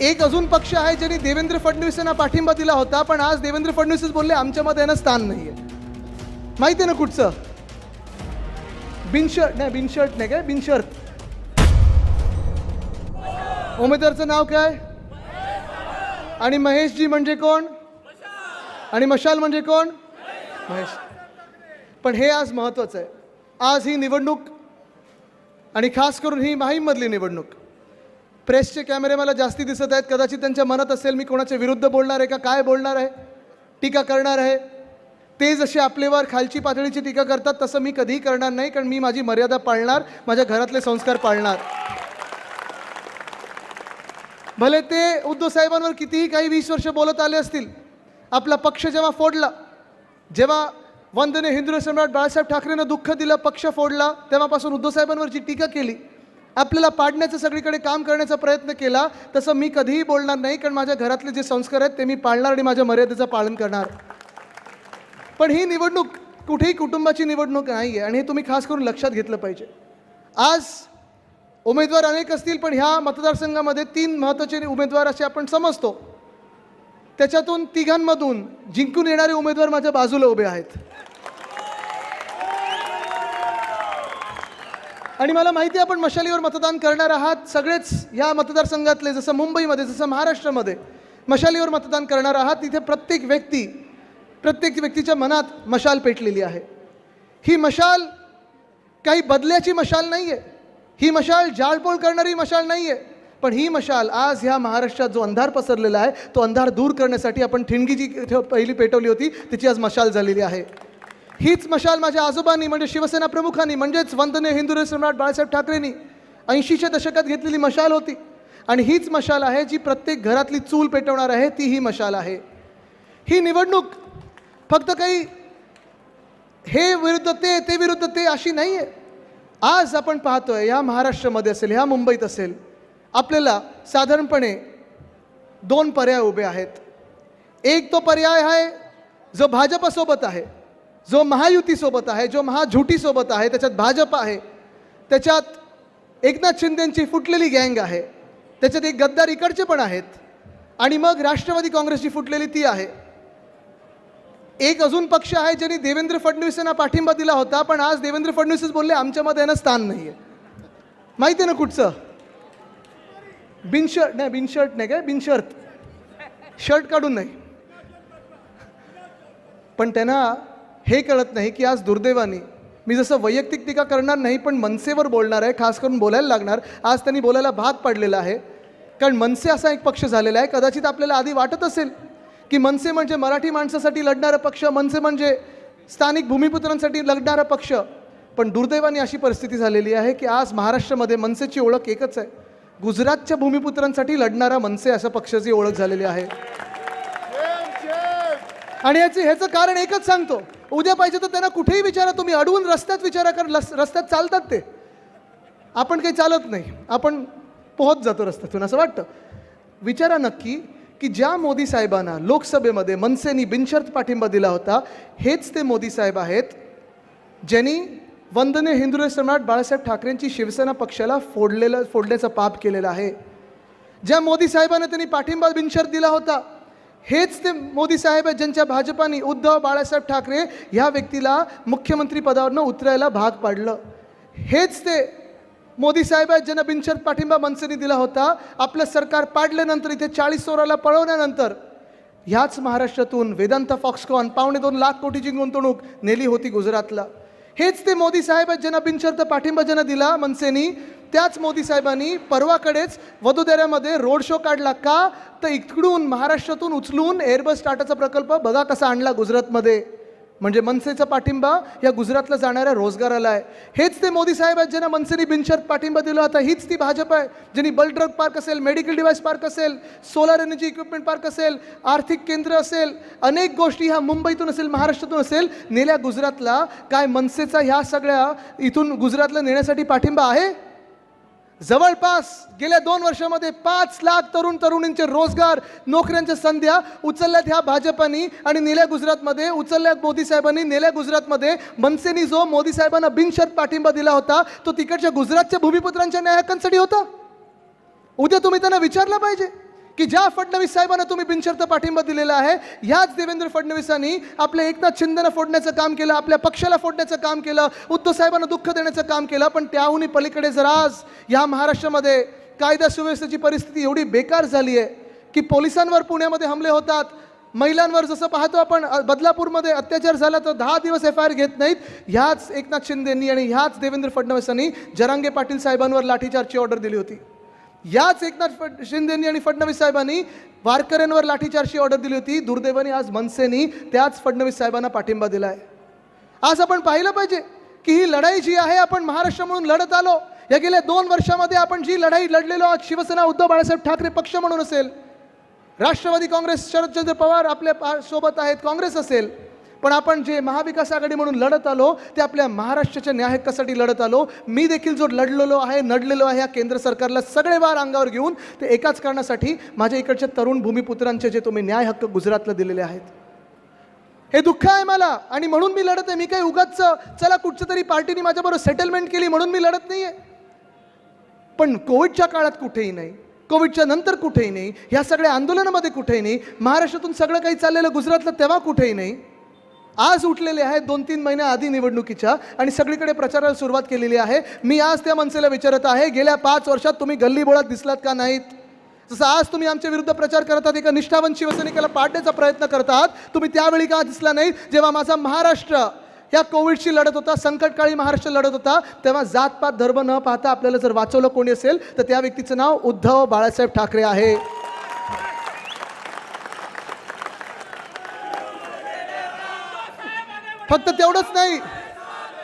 एक अजून पक्ष आहे ज्यांनी देवेंद्र फडणवीसांना पाठिंबा दिला होता, पण आज देवेंद्र फडणवीसच बोलले आमच्यामध्ये यांना स्थान नाहीये. माहिती आहे ना कुठचं? बिनशर्त नाही काय, बिनशर्त. उमेदवारचं नाव काय? आणि महेशजी म्हणजे कोण? आणि मशाल म्हणजे कोण? महेश. पण हे आज महत्त्वाचं आहे. आज ही निवडणूक आणि खास करून ही माहीममधली निवडणूक. प्रेसचे कॅमेरे मला जास्ती दिसत आहेत. कदाचित त्यांच्या मनात असेल मी कोणाच्या विरुद्ध बोलणार आहे का, काय बोलणार आहे, टीका करणार आहे. ते जसे आपल्यावर खालची पातळीची टीका करतात तसं मी कधीही करणार नाही, कारण मी माझी मर्यादा पाळणार, माझ्या घरातले संस्कार पाळणार. भले ते उद्धव साहेबांवर कितीही काही 20 वर्ष बोलत आले असतील. आपला पक्ष जेव्हा फोडला, जेव्हा वंदनीय हिंदू सम्राट बाळासाहेब ठाकरेंना दुःख दिलं, पक्ष फोडला, तेव्हापासून उद्धव साहेबांवरची टीका केली, आपल्याला पाडण्याचं सगळीकडे काम करण्याचा प्रयत्न केला, तसं मी कधीही बोलणार नाही, कारण माझ्या घरातले जे संस्कार आहेत ते मी पाळणार आणि माझ्या मर्यादेचं पालन करणार. पण ही निवडणूक कुठेही कुटुंबाची निवडणूक नाही आहे, आणि हे तुम्ही खास करून लक्षात घेतलं पाहिजे. आज उमेदवार अनेक असतील, पण ह्या मतदारसंघामध्ये 3 महत्त्वाचे उमेदवार असे आपण समजतो. त्याच्यातून तिघांमधून जिंकून येणारे उमेदवार माझ्या बाजूला उभे आहेत. आणि मला माहिती आहे आपण मशालीवर मतदान करणार आहात सगळेच. या मतदारसंघातले, जसं मुंबईमध्ये, जसं महाराष्ट्रामध्ये मशालीवर मतदान करणार आहात. तिथे प्रत्येक व्यक्तीच्या मनात मशाल पेटलेली आहे. ही मशाल काही बदल्याची मशाल नाही आहे, ही मशाल जाळपोळ करणारी मशाल नाही आहे. पण ही मशाल आज ह्या महाराष्ट्रात जो अंधार पसरलेला आहे तो अंधार दूर करण्यासाठी आपण ठिणगी जी पहिली पेटवली होती त्याची आज मशाल झालेली आहे. हीच मशाल माझ्या आजोबांनी, म्हणजे शिवसेना प्रमुखांनी, म्हणजेच वंदनीय हिंदू सम्राट बाळासाहेब ठाकरेंनी 80च्या दशकात घेतलेली मशाल होती. आणि हीच मशाल आहे जी प्रत्येक घरातली चूल पेटवणार आहे. ती ही मशाल आहे. ही निवडणूक फक्त काही हे विरुद्ध ते, ते विरुद्ध ते अशी नाही आहे. आज आपण पाहतोय या महाराष्ट्रामध्ये असेल, ह्या मुंबईत असेल, आपल्याला साधारणपणे 2 पर्याय उभे आहेत. एक तो पर्याय आहे जो भाजपसोबत आहे, जो महायुतीसोबत आहे, जो महाझुटीसोबत आहे. त्याच्यात भाजप आहे, त्याच्यात एकनाथ शिंदेंची फुटलेली गँग आहे, त्याच्यात एक गद्दार इकडचे पण आहेत, आणि मग राष्ट्रवादी काँग्रेसची फुटलेली ती आहे. एक अजून पक्ष आहे ज्यांनी देवेंद्र फडणवीसांना पाठिंबा दिला होता, पण आज देवेंद्र फडणवीसच बोलले आमच्यामध्ये यांना स्थान नाही आहे. माहिती आहे ना कुठचं? बिनशर्त नाही काय, बिनशर्त. शर्ट काढून नाही. पण त्यांना हे कळत नाही की आज दुर्दैवाने, मी जसं वैयक्तिक टीका करणार नाही पण मनसेवर बोलणार आहे, खास करून बोलायला लागणार. आज त्यांनी बोलायला भाग पाडलेला आहे, कारण मनसे असा एक पक्ष झालेला आहे. कदाचित आपल्याला आधी वाटत असेल की मनसे म्हणजे मराठी माणसासाठी लढणारा पक्ष, मनसे म्हणजे स्थानिक भूमिपुत्रांसाठी लढणारा पक्ष. पण दुर्दैवाने अशी परिस्थिती झालेली आहे की आज महाराष्ट्रामध्ये मनसेची ओळख एकच आहे, गुजरातच्या भूमिपुत्रांसाठी लढणारा मनसे अशा पक्षाची ओळख झालेली आहे. आणि ह्याचं कारण एकच सांगतो. उद्या पाहिजे तर त्यांना कुठेही विचारा, तुम्ही अडवून रस्त्यात विचारा, कारण रस्त्यात चालतात ते. आपण काही चालत नाही, आपण पोहत जातो रस्त्यातून असं वाटतं. विचारा नक्की की ज्या मोदी साहेबांना लोकसभेमध्ये मनसेनी बिनशर्त पाठिंबा दिला होता, हेच ते मोदी साहेब आहेत ज्यांनी वंदनीय हिंदू सम्राट बाळासाहेब ठाकरेंची शिवसेना पक्षाला फोडण्याचा पाप केलेला आहे. ज्या मोदी साहेबांना त्यांनी पाठिंबा बिनशर्त दिला होता, हेच ते मोदी साहेब आहेत ज्यांच्या भाजपाने उद्धव बाळासाहेब ठाकरे ह्या व्यक्तीला मुख्यमंत्री पदावरनं उतरायला भाग पाडलं. हेच ते मोदी साहेब आहेत ज्यांना बिनशर्त पाठिंबा मनसेने दिला होता. आपलं सरकार पाडल्यानंतर, इथे 40 चोराला पळवल्यानंतर ह्याच महाराष्ट्रातून वेदांता फॉक्सकॉन 2.25 लाख कोटीची गुंतवणूक नेली होती गुजरातला. हेच ते मोदी साहेब आहेत ज्यांना बिनशर्त पाठिंबा ज्यांना दिला मनसेनी. त्याच मोदी साहेबांनी परवाकडेच वडोदऱ्यामध्ये रोड शो काढला. का तर इकडून महाराष्ट्रातून उचलून एअरबस टाटाचा प्रकल्प बघा कसा आणला गुजरातमध्ये, म्हणजे मनसेचा पाठिंबा या गुजरातला जाणाऱ्या रोजगाराला आहे. हेच ते मोदी साहेब आहेत ज्यांना मनसेने बिनशर्त पाठिंबा दिला होता. हीच ती भाजप आहे ज्यांनी बल्क ड्रग पार्क असेल, मेडिकल डिव्हाइस पार्क असेल, सोलार एनर्जी इक्विपमेंट पार्क असेल, आर्थिक केंद्र असेल, अनेक गोष्टी ह्या मुंबईतून असेल, महाराष्ट्रातून असेल, नेल्या गुजरातला. काय मनसेचा ह्या सगळ्या इथून गुजरातला नेण्यासाठी पाठिंबा आहे? जवळपास गेल्या 2 वर्षामध्ये 5 लाख तरुणींचे रोजगार, नोकऱ्यांच्या संध्या उचलल्यात ह्या भाजपानी आणि नेल्या गुजरातमध्ये, उचलल्यात मोदी साहेबांनी नेल्या गुजरातमध्ये. मनसेनी जो मोदी साहेबांना बिनशर्त पाठिंबा दिला होता तो तिकडच्या गुजरातच्या भूमिपुत्रांच्या न्याय हक्कांसाठी होता. उद्या तुम्ही त्यांना विचारलं पाहिजे की ज्या फडणवीस साहेबांना तुम्ही बिनशर्त पाठिंबा दिलेला आहे, ह्याच देवेंद्र फडणवीसांनी आपल्या एकनाथ शिंदेना फोडण्याचं काम केलं, आपल्या पक्षाला फोडण्याचं काम केलं, उद्धव साहेबांना दुःख देण्याचं काम केलं. पण त्याहूनही पलीकडे जर आज या महाराष्ट्रामध्ये कायदा सुव्यवस्थेची परिस्थिती एवढी बेकार झाली आहे की पोलिसांवर पुण्यामध्ये हमले होतात, महिलांवर जसं पाहतो आपण बदलापूरमध्ये अत्याचार झाला तर 10 दिवस FIR घेत नाहीत. ह्याच एकनाथ शिंदेंनी आणि ह्याच देवेंद्र फडणवीसांनी जरांगे पाटील साहेबांवर लाठीचार्जची ऑर्डर दिली होती. याच एकनाथ शिंदेंनी आणि फडणवीस साहेबांनी वारकऱ्यांवर लाठीचार्जची ऑर्डर दिली होती. दुर्दैवाने आज मनसेनी त्याच फडणवीस साहेबांना पाठिंबा दिला आहे. आज आपण पाहिलं पाहिजे की ही लढाई जी आहे आपण महाराष्ट्र म्हणून लढत आलो. या गेल्या 2 वर्षामध्ये आपण जी लढाई लढलेलो आहोत, शिवसेना उद्धव बाळासाहेब ठाकरे पक्ष म्हणून असेल, राष्ट्रवादी काँग्रेस शरदचंद्र पवार आपल्या सोबत आहेत, काँग्रेस असेल, पण आपण जे महाविकास आघाडी म्हणून लढत आलो ते आपल्या महाराष्ट्राच्या न्याय हक्कासाठी लढत आलो. मी देखील जो नडलेलो आहे या केंद्र सरकारला सगळे वार अंगावर घेऊन ते एकाच कारणासाठी, माझ्या इकडच्या तरुण भूमिपुत्रांचे जे तुम्ही न्याय हक्क गुजरातला दिलेले आहेत, हे दुःख आहे मला आणि म्हणून मी लढत आहे. मी काही उगाच चला कुठच्या तरी पार्टीने माझ्याबरोबर सेटलमेंट केली म्हणून मी लढत नाही आहे. पण कोविडच्या काळात कुठेही नाही, कोविडच्या नंतर कुठेही नाही, ह्या सगळ्या आंदोलनामध्ये कुठेही नाही, महाराष्ट्रातून सगळं काही चाललेलं गुजरातला तेव्हा कुठेही नाही. आज उठलेले आहेत 2-3 महिन्या आधी निवडणुकीच्या आणि सगळीकडे प्रचाराला सुरुवात केलेली आहे. मी आज त्या मनसेला विचारत आहे, गेल्या 5 वर्षात तुम्ही गल्लीबोळात दिसलात का नाहीत? जसं आज तुम्ही आमच्या विरुद्ध प्रचार करत आहात, एका निष्ठावंत शिवसैनिकाला पाडण्याचा प्रयत्न करत आहात, तुम्ही त्यावेळी का दिसला नाही? जेव्हा माझा महाराष्ट्र या कोविडशी लढत होता, संकटकाळी महाराष्ट्र लढत होता, तेव्हा जातपात धर्म न पाहता आपल्याला जर वाचवलं कोणी असेल तर त्या व्यक्तीचं नाव उद्धव बाळासाहेब ठाकरे आहे. फक्त तेवढंच नाही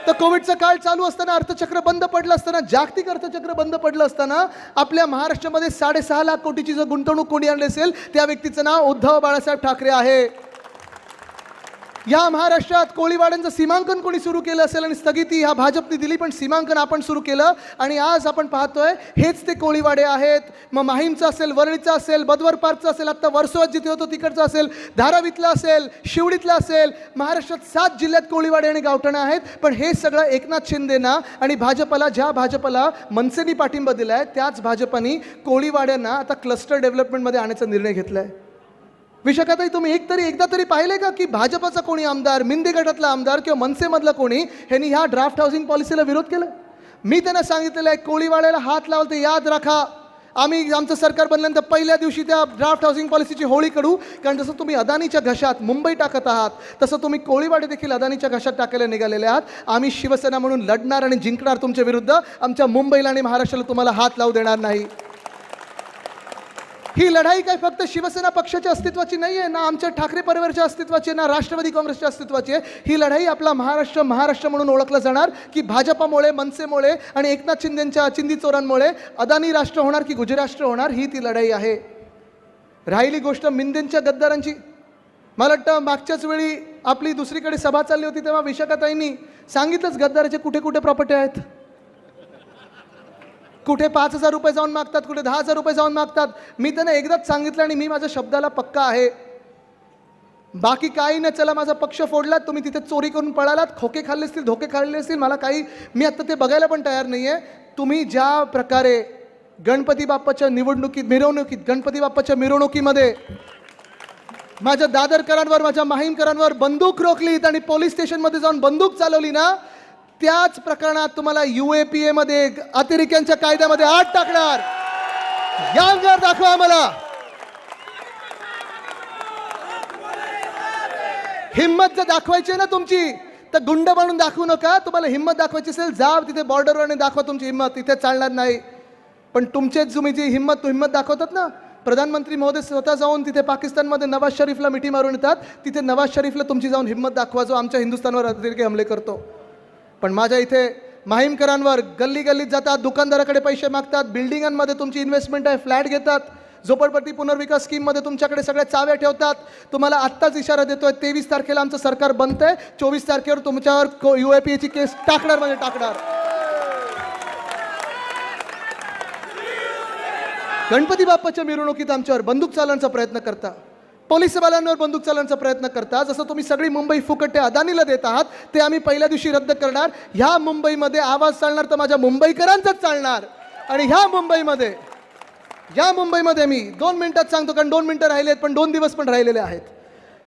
तर कोविडचा काळ चालू असताना, अर्थचक्र बंद पडलं असताना, जागतिक अर्थचक्र बंद पडलं असताना आपल्या महाराष्ट्रामध्ये 6.5 लाख कोटीची जर गुंतवणूक कोणी आणली असेल त्या व्यक्तीचं नाव उद्धव बाळासाहेब ठाकरे आहे. या महाराष्ट्रात कोळीवाड्यांचं सीमांकन कोणी सुरू केलं असेल आणि स्थगिती ह्या भाजपने दिली, पण सीमांकन आपण सुरू केलं आणि आज आपण पाहतोय हेच ते कोळीवाडे आहेत. मग माहीमचं असेल, वरळीचं असेल, बदवर पार्कचं असेल, आत्ता वर्सोवात जिथे होतो तिकडचं असेल, धारावीतलं असेल, शिवडीतलं असेल, महाराष्ट्रात 7 जिल्ह्यात कोळीवाडे आणि गावठाणं आहेत. पण हे सगळं एकनाथ शिंदेना आणि भाजपला, ज्या भाजपला मनसेनी पाठिंबा दिला आहे त्याच भाजपानी कोळीवाड्यांना आता क्लस्टर डेव्हलपमेंटमध्ये आणण्याचा निर्णय घेतला आहे. विशाखाताई, तुम्ही एकदा तरी पाहिले का की भाजपचा कोणी आमदार, मिंदे गटातला आमदार किंवा मनसेमधला कोणी ह्यांनी ह्या ड्राफ्ट हाऊसिंग पॉलिसीला विरोध केला? मी त्यांना सांगितलेलं आहे, कोळीवाड्याला हात लावलं तर याद राखा, आम्ही आमचं सरकार बनल्यानंतर पहिल्या दिवशी त्या ड्राफ्ट हाऊसिंग पॉलिसीची होळी काढू. कारण जसं तुम्ही अदानीच्या घशात मुंबई टाकत आहात तसं तुम्ही कोळीवाडे देखील अदानीच्या घशात टाकायला निघालेले आहात. आम्ही शिवसेना म्हणून लढणार आणि जिंकणार तुमच्या विरुद्ध. आमच्या मुंबईला आणि महाराष्ट्राला तुम्हाला हात लावू देणार नाही. ही लढाई काय फक्त शिवसेना पक्षाच्या अस्तित्वाची नाही आहे, ना आमच्या ठाकरे परिवाराच्या अस्तित्वाची, ना राष्ट्रवादी काँग्रेसच्या अस्तित्वाची आहे. ही लढाई आपला महाराष्ट्र म्हणून ओळखलं जाणार की भाजपामुळे, मनसेमुळे आणि एकनाथ शिंदेंच्या चिंदी चोरांमुळे अदानी राष्ट्र होणार की गुजराष्ट्र होणार, ही ती लढाई आहे. राहिली गोष्ट मिंदेंच्या गद्दारांची, मला वाटतं मागच्याच वेळी आपली दुसरीकडे सभा चालली होती तेव्हा विशाखाताईंनी सांगितलंच गद्दाराचे कुठे कुठे प्रॉपर्टी आहेत. कुठे 5,000 रुपये जाऊन मागतात, कुठे 10,000 रुपये जाऊन मागतात. मी त्यांना एकदाच सांगितलं आणि मी माझ्या शब्दाला पक्का आहे, बाकी काही नाही. चला माझा पक्ष फोडलात, तुम्ही तिथे चोरी करून पळालात, खोके खाल्ले असतील, धोके खाल्ले असतील, मला काही, मी आत्ता ते बघायला पण तयार नाही आहे. तुम्ही ज्या प्रकारे गणपती बाप्पाच्या गणपती बाप्पाच्या मिरवणुकीमध्ये माझ्या दादरकरांवर, माझ्या माहीमकरांवर बंदूक रोखलीत आणि पोलीस स्टेशनमध्ये जाऊन बंदूक चालवली ना, त्याच प्रकरणात तुम्हाला UAPA मध्ये अतिरेक्यांच्या कायद्यामध्ये आत टाकणार. यांगर दाखवा आम्हाला, हिम्मत जर दाखवायची आहे ना तुमची तर गुंड म्हणून दाखवू नका. तुम्हाला हिम्मत दाखवायची असेल जा तिथे बॉर्डरवर दाखवा तुमची हिम्मत, तिथे चालणार नाही. पण तुमचेच तुम्ही जी हिम्मत दाखवतात ना, प्रधानमंत्री महोदय स्वतः जाऊन तिथे पाकिस्तानमध्ये नवाज शरीफला मिठी मारून येतात, तिथे नवाज शरीफला तुमची जाऊन हिम्मत दाखवा जो आमच्या हिंदुस्थानवर अतिरेकी हमले करतो. पण माझ्या इथे माहीमकरांवर गल्ली गल्लीत जातात, दुकानदाराकडे पैसे मागतात, बिल्डिंगांमध्ये तुमची इन्व्हेस्टमेंट आहे, फ्लॅट घेतात, झोपडपट्टी पुनर्विकास स्कीममध्ये तुमच्याकडे सगळ्या चाव्या ठेवतात. तुम्हाला आत्ताच इशारा देतोय, 23 तारखेला आमचं सरकार बनतंय, 24 तारखेवर तुमच्यावर UAPAची केस टाकणार म्हणजे टाकणार. गणपती बाप्पाच्या मिरवणुकीत आमच्यावर बंदूक चालवण्याचा प्रयत्न करता, पोलीस बालांवर बंदूक चालवण्याचा प्रयत्न करता. जसं तुम्ही सगळी मुंबई फुकटे अदानीला देत आहात ते आम्ही पहिल्या दिवशी रद्द करणार. ह्या मुंबईमध्ये आवाज चालणार तर माझ्या मुंबईकरांचाच चालणार आणि ह्या मुंबईमध्ये या मुंबईमध्ये मी 2 मिनिटात सांगतो, कारण 2 मिनिटं राहिले आहेत, पण 2 दिवस पण राहिलेले आहेत.